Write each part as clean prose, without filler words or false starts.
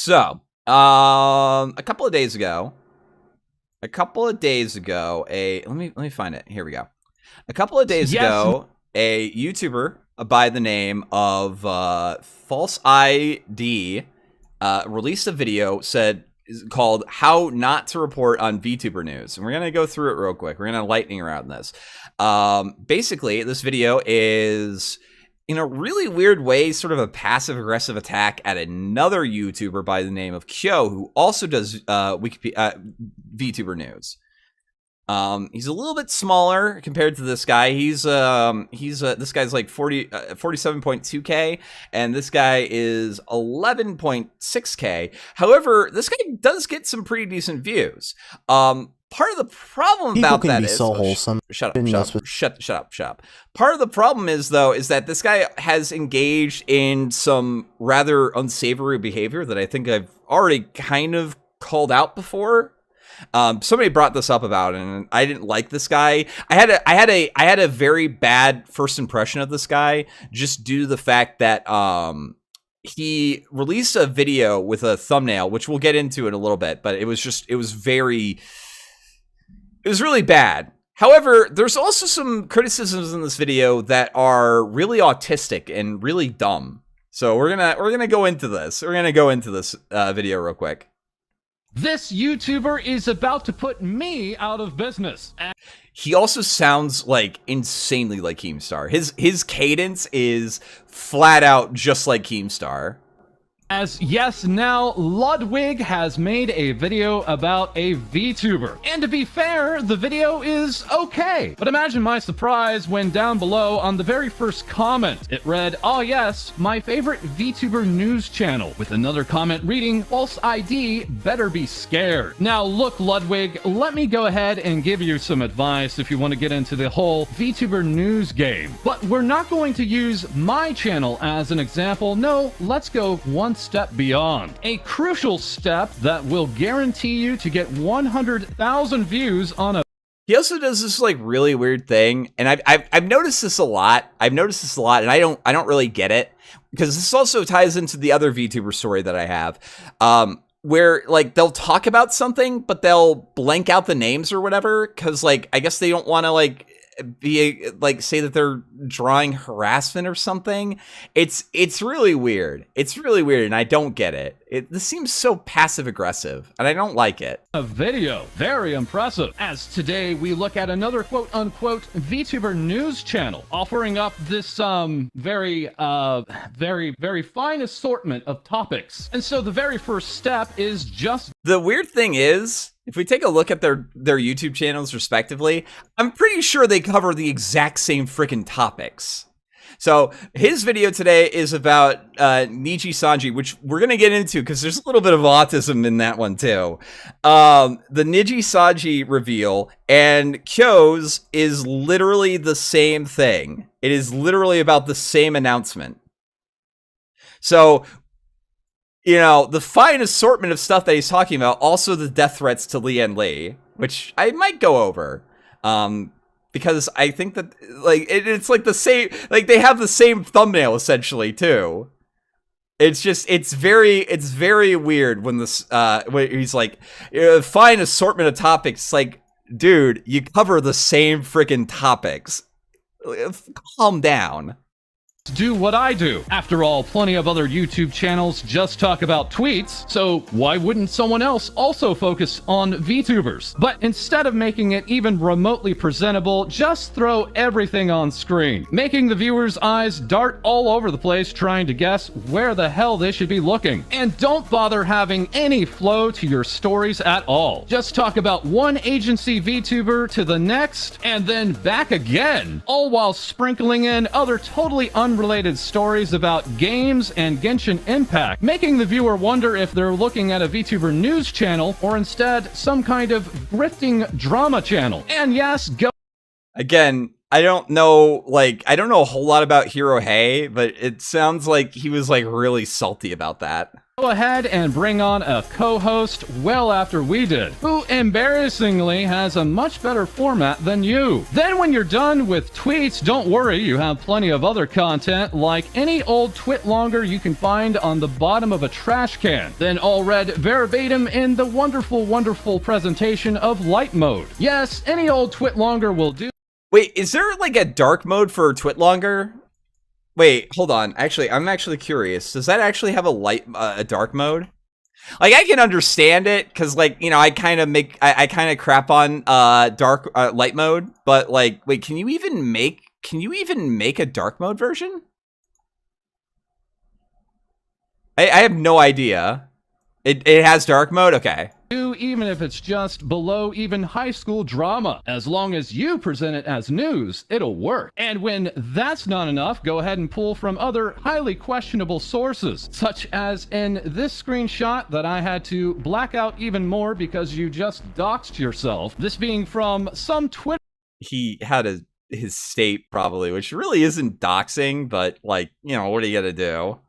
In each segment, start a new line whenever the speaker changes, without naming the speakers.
So, a couple of days ago, let me find it. Here we go. A couple of days ago, a YouTuber by the name of FalseEyeD released a video called "How Not to Report on Vtuber News," and we're gonna go through it real quick. We're gonna lightning around this. Basically, this video is, in a really weird way, sort of a passive-aggressive attack at another YouTuber by the name of Khyo, who also does VTuber news. He's a little bit smaller compared to this guy. This guy's like 47.2K, and this guy is 11.6K. However, this guy does get some pretty decent views. Part of the problem about that is so wholesome. Shut up. Part of the problem is that this guy has engaged in some rather unsavory behavior that I think I've already kind of called out before. Somebody brought this up about it, and I didn't like this guy. I had a very bad first impression of this guy just due to the fact that he released a video with a thumbnail, which we'll get into in a little bit, but it was really bad. However, there's also some criticisms in this video that are really autistic and really dumb. So we're gonna go into this. We're gonna go into this video real quick.
This YouTuber is about to put me out of business.
He also sounds like insanely like Keemstar. His cadence is flat out just like Keemstar.
As yes, now Ludwig has made a video about a VTuber. And to be fair, the video is okay. But imagine my surprise when down below on the very first comment, it read, "Oh yes, my favorite VTuber news channel," with another comment reading, "FalseEyeD better be scared." Now look, Ludwig, let me go ahead and give you some advice if you want to get into the whole VTuber news game. But we're not going to use my channel as an example. No, let's go one step beyond. A crucial step that will guarantee you to get 100,000 views on a...
He also does this like really weird thing, and I've noticed this a lot. And I don't really get it, because this also ties into the other VTuber story that I have, where like they'll talk about something, but they'll blank out the names or whatever, because like I guess they don't want to like say that they're drawing harassment or something. It's really weird. It's really weird, and I don't get it. This seems so passive aggressive, and I don't like it.
A video, very impressive. As today we look at another quote unquote VTuber news channel offering up this very fine assortment of topics. And so the very first step is just...
The weird thing is, if we take a look at their YouTube channels respectively, I'm pretty sure they cover the exact same freaking topics. So his video today is about Niji Sanji, which we're going to get into because there's a little bit of autism in that one too. The Niji Sanji reveal, and Khyo's is literally the same thing. It is literally about the same announcement. So, you know, the fine assortment of stuff that he's talking about, also the death threats to Lian Li, which I might go over. Because I think that like it's like the same, like they have the same thumbnail essentially too. It's just it's very weird when this when he's like fine assortment of topics. It's like, dude, you cover the same freaking topics. Calm down.
Do what I do. After all, plenty of other YouTube channels just talk about tweets, so why wouldn't someone else also focus on VTubers? But instead of making it even remotely presentable, just throw everything on screen, making the viewers' eyes dart all over the place trying to guess where the hell they should be looking. And don't bother having any flow to your stories at all. Just talk about one agency VTuber to the next, and then back again, all while sprinkling in other totally unrelated stories about games and Genshin Impact, making the viewer wonder if they're looking at a VTuber news channel or instead some kind of grifting drama channel. And yes, go
again. I don't know a whole lot about Hirohei, but it sounds like he was like really salty about that.
go ahead and bring on a co-host well after we did, who embarrassingly has a much better format than you. Then when you're done with tweets, don't worry, you have plenty of other content like any old twit longer you can find on the bottom of a trash can, then all read verbatim in the wonderful, wonderful presentation of light mode. Yes, any old twit longer will do.
Wait, is there like a dark mode for twit longer? Wait, hold on. Actually, I'm actually curious. Does that actually have a dark mode? Like, I can understand it because, like, you know, I kind of crap on dark light mode, but like, wait, can you even make a dark mode version? I have no idea. It has dark mode? Okay.
Even if it's just below even high school drama. As long as you present it as news, it'll work. And when that's not enough, go ahead and pull from other highly questionable sources, such as in this screenshot that I had to black out even more because you just doxed yourself. This being from some Twitter.
He had his state probably, which really isn't doxing, but like, you know, what are you gonna do?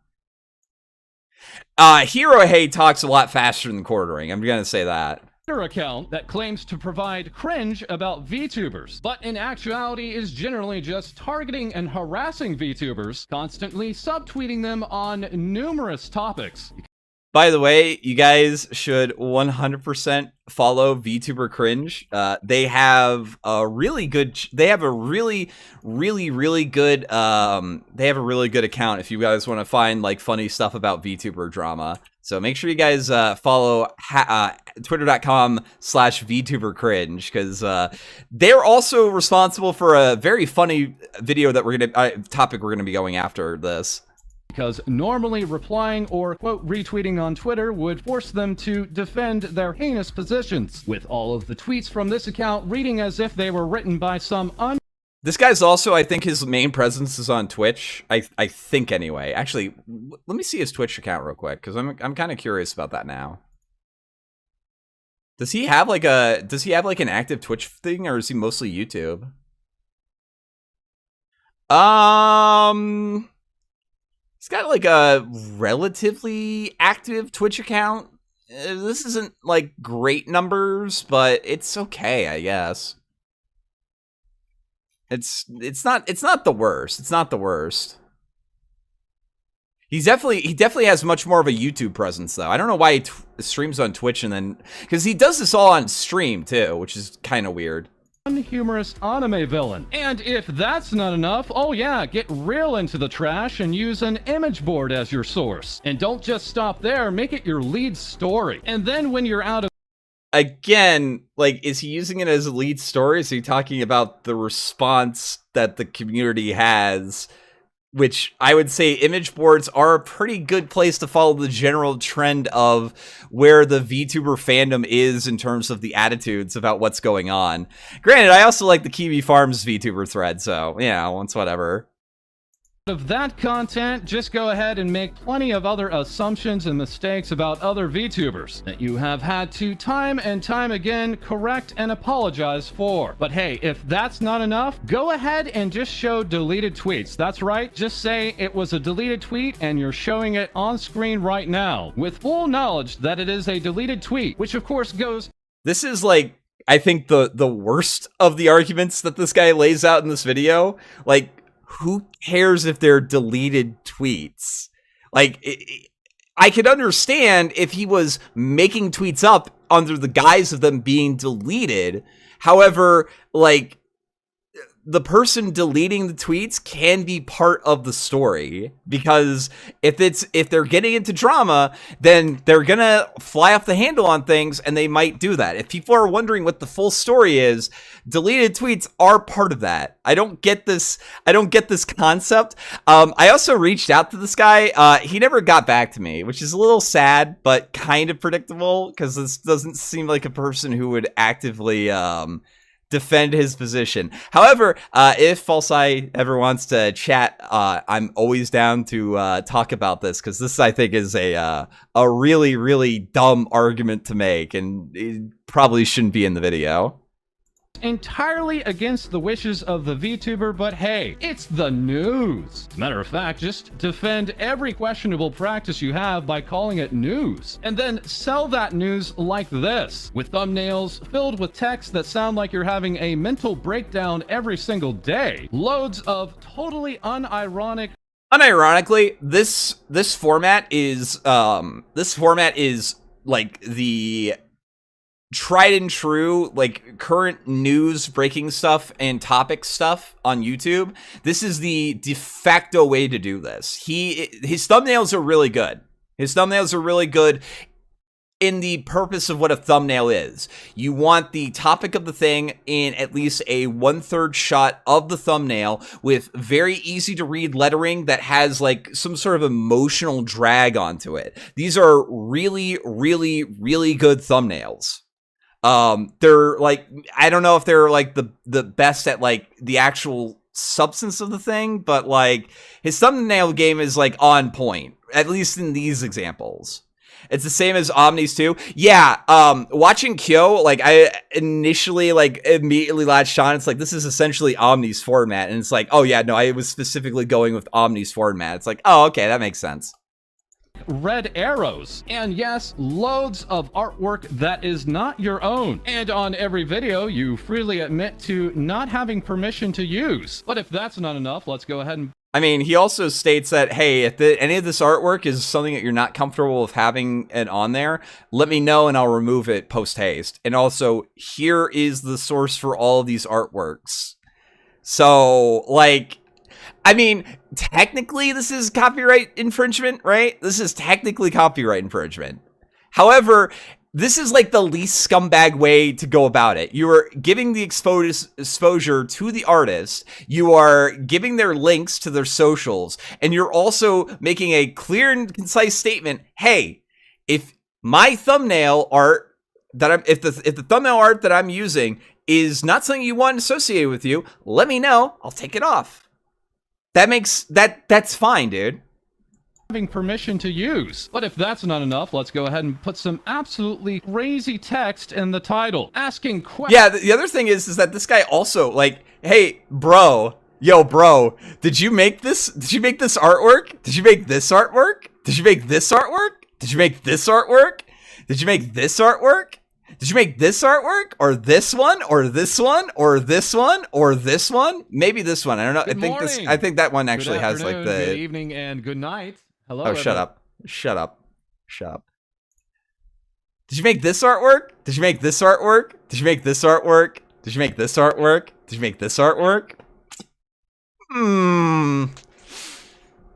Hero Hey talks a lot faster than quartering. I'm gonna say that.
Account that claims to provide cringe about VTubers, but in actuality is generally just targeting and harassing VTubers, constantly subtweeting them on numerous topics.
By the way, you guys should 100% follow VTuber Cringe. They have a really good, they have a really good account if you guys want to find like funny stuff about VTuber drama. So make sure you guys follow twitter.com/VTuber Cringe, because they're also responsible for a very funny video that topic we're gonna be going after this.
Because normally replying or, quote, retweeting on Twitter would force them to defend their heinous positions, with all of the tweets from this account reading as if they were written by some
This guy's also, I think his main presence is on Twitch. I think anyway. Actually, let me see his Twitch account real quick, because I'm kind of curious about that now. Does he have like an active Twitch thing, or is he mostly YouTube? He's got like a relatively active Twitch account. This isn't like great numbers, but it's okay, I guess. It's not the worst. It's not the worst. He definitely has much more of a YouTube presence though. I don't know why he streams on Twitch and then, because he does this all on stream too, which is kind of weird.
Humorous anime villain. And if that's not enough, oh yeah, get real into the trash and use an image board as your source. And don't just stop there, make it your lead story. And then when you're out of...
Again, like, is he using it as a lead story? Is he talking about the response that the community has? Which I would say image boards are a pretty good place to follow the general trend of where the VTuber fandom is in terms of the attitudes about what's going on. Granted, I also like the Kiwi Farms VTuber thread, so, yeah, it's whatever.
Of that content, just go ahead and make plenty of other assumptions and mistakes about other VTubers that you have had to time and time again correct and apologize for. But hey, if that's not enough, go ahead and just show deleted tweets. That's right, just say it was a deleted tweet and you're showing it on screen right now with full knowledge that it is a deleted tweet, which of course goes...
This is like, I think the worst of the arguments that this guy lays out in this video. Like, who cares if they're deleted tweets? Like, I could understand if he was making tweets up under the guise of them being deleted. However, like, the person deleting the tweets can be part of the story, because if they're getting into drama, then they're gonna fly off the handle on things, and they might do that. If people are wondering what the full story is, deleted tweets are part of that. I don't get this concept. I also reached out to this guy. He never got back to me, which is a little sad, but kind of predictable, because this doesn't seem like a person who would actively defend his position. However, if FalseEye ever wants to chat, I'm always down to talk about this, because this, I think, is a really dumb argument to make, and it probably shouldn't be in the video.
entirely against the wishes of the VTuber, but hey, it's the news. As a matter of fact, just defend every questionable practice you have by calling it news, and then sell that news like this, with thumbnails filled with text that sound like you're having a mental breakdown every single day. Loads of totally unironic.
Unironically, this format is like the tried and true, like, current news breaking stuff and topic stuff on YouTube. This is the de facto way to do this. His thumbnails are really good. His thumbnails are really good in the purpose of what a thumbnail is. You want the topic of the thing in at least a 1/3 shot of the thumbnail with very easy to read lettering that has like some sort of emotional drag onto it. These are really, really, really good thumbnails. They're like, I don't know if they're like the best at like the actual substance of the thing, but like his thumbnail game is like on point, at least in these examples. It's the same as Omni's too. Yeah, watching Khyo, like I initially like immediately latched on. It's like, this is essentially Omni's format. And it's like, oh yeah, no, I was specifically going with Omni's format. It's like, oh, okay, that makes sense.
Red arrows, and yes, loads of artwork that is not your own. And on every video, you freely admit to not having permission to use. But if that's not enough, let's go ahead and...
I mean, he also states that, hey, if any of this artwork is something that you're not comfortable with having it on there, let me know and I'll remove it post-haste. And also, here is the source for all of these artworks. So, like... I mean, technically this is copyright infringement, right? This is technically copyright infringement. However, this is like the least scumbag way to go about it. You are giving the exposure to the artist. You are giving their links to their socials. And you're also making a clear and concise statement. Hey, if my thumbnail art that if the thumbnail art that I'm using is not something you want associated with you, let me know. I'll take it off. That's fine, dude.
Having permission to use. But if that's not enough, let's go ahead and put some absolutely crazy text in the title, asking questions.
Yeah, the other thing is that this guy also, like, hey, bro, yo, bro, did you make this? Did you make this artwork? Did you make this artwork? Did you make this artwork? Did you make this artwork? Did you make this artwork? Did you make this artwork, or this one, or this one, or this one, or this one? Maybe this one. I don't know. I think that one actually has like the
good evening and good night. Hello.
Oh, shut up. Shut up. Shut up. Did you make this artwork? Did you make this artwork? Did you make this artwork? Did you make this artwork? Did you make this artwork?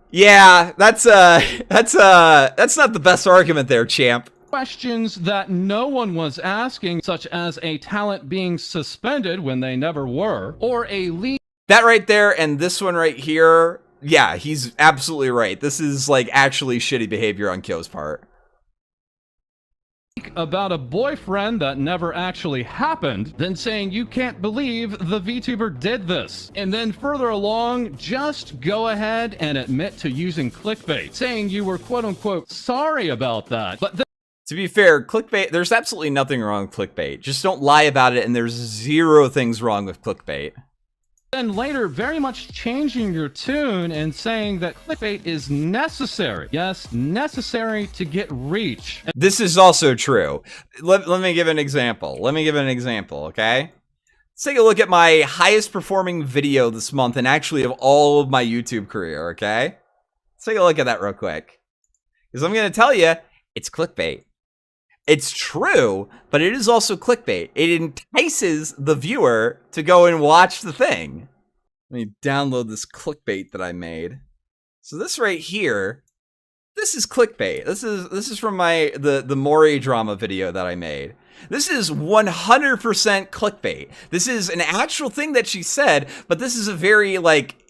Yeah, that's not the best argument there, champ.
Questions that no one was asking, such as a talent being suspended when they never were, or a leak.
That right there and this one right here, yeah, he's absolutely right. This is like actually shitty behavior on Khyo's part.
About a boyfriend that never actually happened, then saying you can't believe the VTuber did this. And then further along, just go ahead and admit to using clickbait, saying you were quote unquote sorry about that. But
to be fair, clickbait, there's absolutely nothing wrong with clickbait. Just don't lie about it, and there's zero things wrong with clickbait.
Then later, very much changing your tune and saying that clickbait is necessary. Yes, necessary to get reach.
This is also true. Let me give an example. Okay? Let's take a look at my highest performing video this month, and actually of all of my YouTube career, okay? Let's take a look at that real quick. Because I'm going to tell you, it's clickbait. It's true, but it is also clickbait. It entices the viewer to go and watch the thing. Let me download this clickbait that I made. So this right here, this is clickbait. This is from the Mori drama video that I made. This is 100% clickbait. This is an actual thing that she said, but this is a very like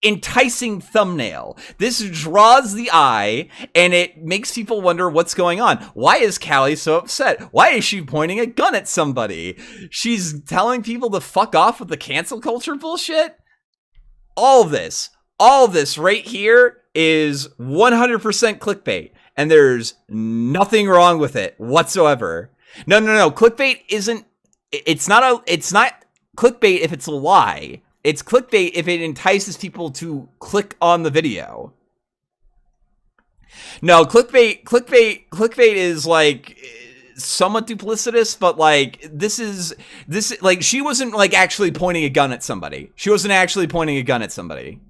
enticing thumbnail. This draws the eye and it makes people wonder what's going on. Why is Callie so upset? Why is she pointing a gun at somebody? She's telling people to fuck off with the cancel culture bullshit. All this right here is 100% clickbait, and there's nothing wrong with it whatsoever. No. Clickbait isn't. It's not clickbait if it's a lie. It's clickbait if it entices people to click on the video. No, clickbait is like somewhat duplicitous, but like this like she wasn't like actually pointing a gun at somebody. She wasn't actually pointing a gun at somebody.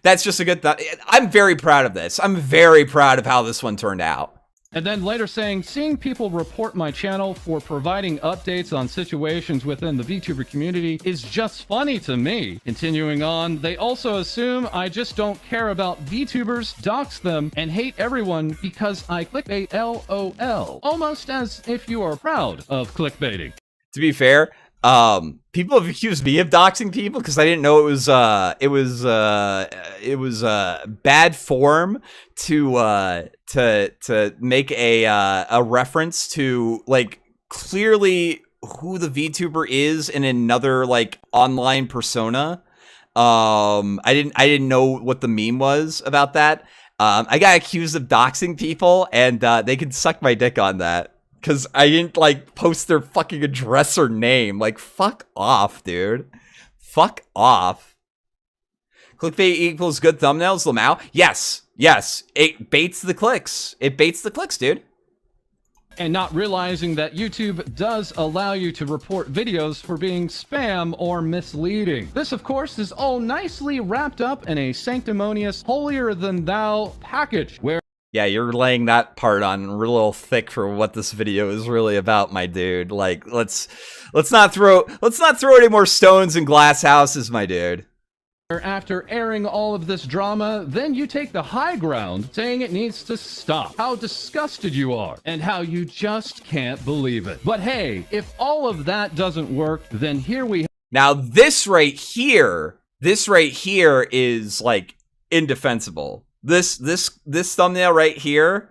That's just a good thought. I'm very proud of this. I'm very proud of how this one turned out.
And then later saying, seeing people report my channel for providing updates on situations within the VTuber community is just funny to me. Continuing on, they also assume I just don't care about VTubers, dox them, and hate everyone because I clickbait LOL. Almost as if you are proud of clickbaiting.
To be fair, people have accused me of doxing people because I didn't know it was bad form to make a reference to like clearly who the VTuber is in another like online persona. I didn't know what the meme was about that. I got accused of doxing people, and they can suck my dick on that. Because I didn't, like, post their fucking address or name. Like, fuck off, dude. Fuck off. Clickbait equals good thumbnails, Lamau? Yes. Yes. It baits the clicks. It baits the clicks, dude.
And not realizing that YouTube does allow you to report videos for being spam or misleading. This, of course, is all nicely wrapped up in a sanctimonious, holier-than-thou package, where
yeah, you're laying that part on real thick for what this video is really about, my dude. Like, let's not throw any more stones in glass houses, my dude.
After airing all of this drama, then you take the high ground, saying it needs to stop. How disgusted you are, and how you just can't believe it. But hey, if all of that doesn't work, then here we
now this right here is like indefensible. This thumbnail right here,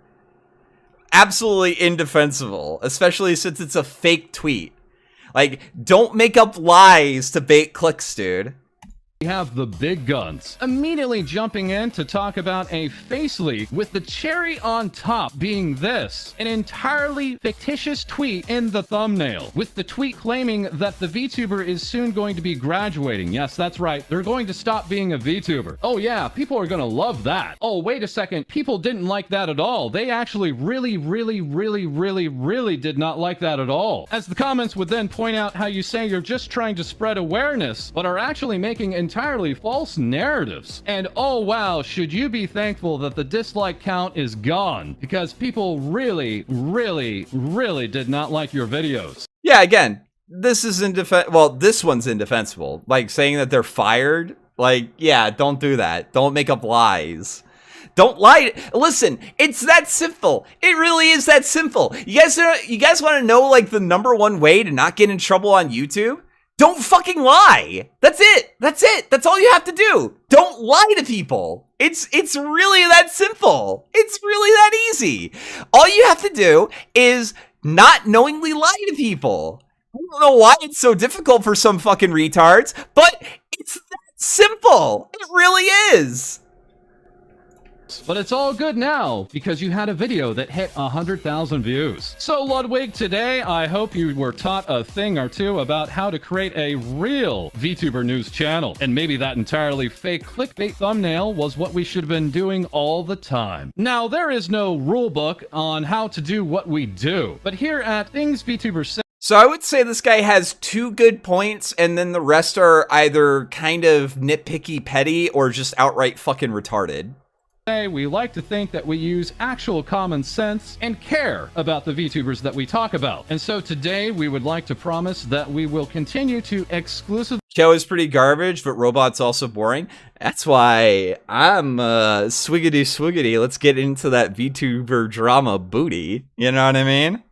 absolutely indefensible, especially since it's a fake tweet. Like, don't make up lies to bait clicks, dude.
We have the big guns. Immediately jumping in to talk about a face leak with the cherry on top being this, an entirely fictitious tweet in the thumbnail, with the tweet claiming that the VTuber is soon going to be graduating. Yes, that's right. They're going to stop being a VTuber. Oh yeah, people are gonna love that. Oh, wait a second. People didn't like that at all. They actually really did not like that at all. As the comments would then point out how you say you're just trying to spread awareness, but are actually making entirely false narratives. And oh wow, should you be thankful that the dislike count is gone, because people really did not like your videos.
Yeah, again, this is this one's indefensible. Like saying that they're fired, like, yeah, don't do that. Don't make up lies. Don't lie. Listen, it's that simple. It really is that simple. You guys want to know like the #1 way to not get in trouble on YouTube? Don't fucking lie. That's it. That's it. That's all you have to do. Don't lie to people. It's really that simple. It's really that easy. All you have to do is not knowingly lie to people. I don't know why it's so difficult for some fucking retards, but it's that simple. It really is.
But it's all good now, because you had a video that hit 100,000 views. So Ludwig, today I hope you were taught a thing or two about how to create a real VTuber news channel. And maybe that entirely fake clickbait thumbnail was what we should have been doing all the time. Now, there is no rule book on how to do what we do, but here at Things VTubers Say.
So I would say this guy has 2 good points, and then the rest are either kind of nitpicky petty or just outright fucking retarded.
We like to think that we use actual common sense and care about the VTubers that we talk about. And so today we would like to promise that we will continue to exclusively.
Khyo is pretty garbage, but Robot's also boring. That's why I'm swiggity swiggity. Let's get into that VTuber drama booty. You know what I mean?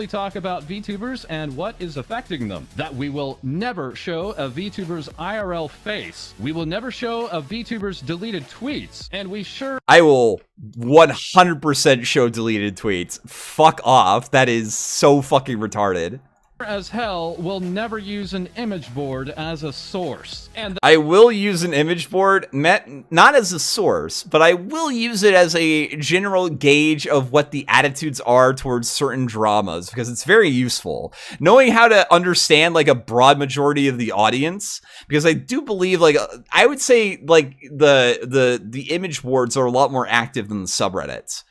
Talk about VTubers and what is affecting them. That we will never show a VTuber's IRL face. We will never show a VTuber's deleted tweets. And we I
will 100% show deleted tweets. Fuck off. That is so fucking retarded.
as hell will never use an image board as a source. And
I will use an image board, not as a source, but I will use it as a general gauge of what the attitudes are towards certain dramas, because it's very useful. Knowing how to understand like a broad majority of the audience, because I do believe, like, I would say like the image boards are a lot more active than the subreddits.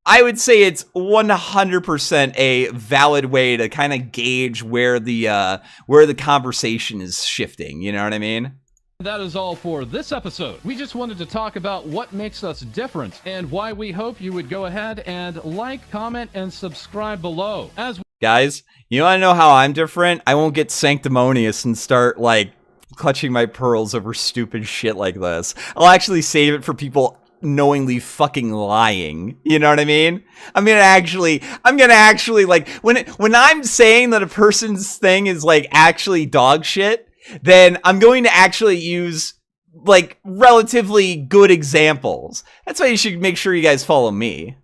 I would say it's 100% a valid way to kind of gauge where the conversation is shifting. You know what I mean?
that is all for this episode. We just wanted to talk about what makes us different and why we hope you would go ahead and like, comment, and subscribe below.
Guys, you want to know how I'm different? I won't get sanctimonious and start, like, clutching my pearls over stupid shit like this. I'll actually save it for people knowingly fucking lying. You know what I mean? I'm gonna actually like, when I'm saying that a person's thing is like actually dog shit, then I'm going to actually use like relatively good examples. That's why you should make sure you guys follow me.